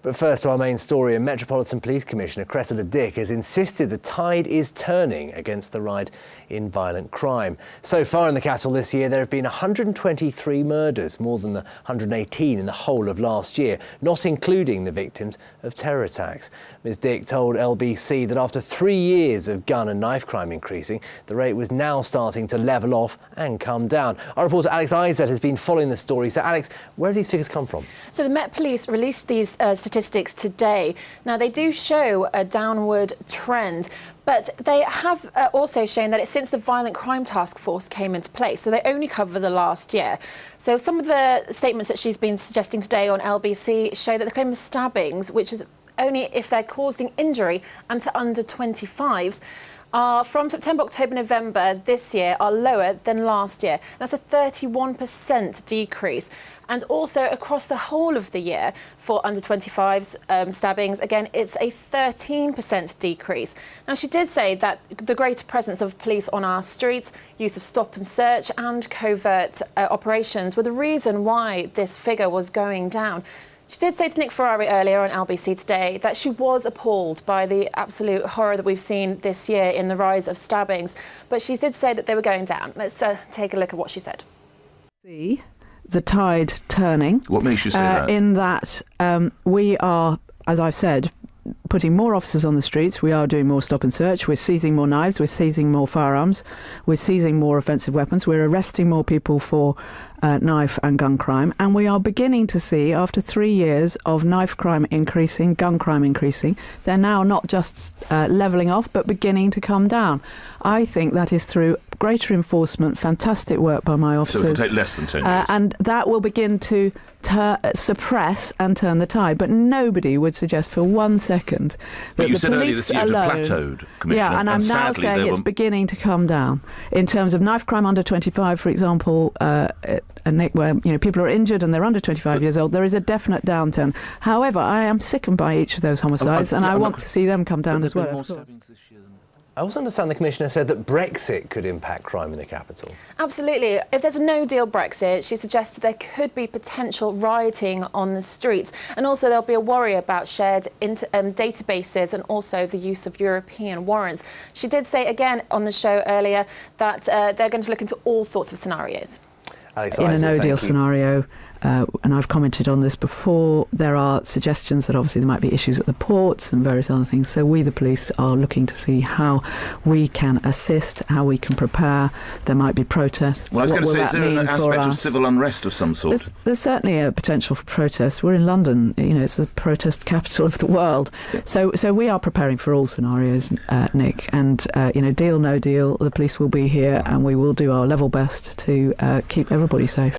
But first to our main story, a Metropolitan Police Commissioner, Cressida has insisted the tide is turning against the rise in violent crime. So far in the capital this year, there have been 123 murders, more than the 118 in the whole of last year, not including the victims of terror attacks. Ms Dick told LBC that after 3 years of gun and knife crime increasing, the rate was now starting to level off and come down. Our reporter Alex Izet has been following the story. So Alex, where have these figures come from? So the Met Police released these statistics today. Now they do show a downward trend, but they have also shown that it's since the Violent Crime Task Force came into place, so they only cover the last year. So some of the statements that she's been suggesting today on LBC show that the claim of stabbings, which is only if they're causing injury and to under 25s, are from September, October, November this year are lower than last year. That's a 31% decrease. And also across the whole of the year for under 25s stabbings, again, it's a 13% decrease. Now, she did say that the greater presence of police on our streets, use of stop and search and covert operations were the reason why this figure was going down. She did say to Nick Ferrari earlier on LBC today that she was appalled by the absolute horror that we've seen this year in the rise of stabbings, but she did say that they were going down. Let's take a look at what she said. See the tide turning. What makes you say that? In that we are, as I've said, putting more officers on the streets. We are doing more stop and search. We're seizing more knives. We're seizing more firearms. We're seizing more offensive weapons. We're arresting more people for knife and gun crime. And we are beginning to see, after 3 years of knife crime increasing, gun crime increasing, they're now not just levelling off, but beginning to come down. I think that is through greater enforcement, fantastic work by my officers. So it will take less than 10 years. And that will begin to suppress and turn the tide. But nobody would suggest for 1 second that but you the said earlier police this year it alone, had plateaued, Commissioner. Yeah, and I'm now saying it's beginning to come down. In terms of knife crime under 25, for example, Nick, where people are injured and they're under 25 years old, there is a definite downturn. However, I am sickened by each of those homicides, and I want to see them come down as well. I also understand the Commissioner said that Brexit could impact crime in the capital. Absolutely. If there's a no-deal Brexit, she suggested there could be potential rioting on the streets. And also there'll be a worry about shared databases and also the use of European warrants. She did say again on the show earlier that they're going to look into all sorts of scenarios. Alex In a Izet, no-deal scenario, and I've commented on this before, there are suggestions that obviously there might be issues at the ports and various other things. So we, the police, are looking to see how we can assist, how we can prepare. There might be protests. Well, I was going to say, is there an aspect of civil unrest of some sort? There's certainly a potential for protest. We're in London, it's the protest capital of the world. So we are preparing for all scenarios, Nick. And, deal, no deal, the police will be here and we will do our level best to keep everybody safe.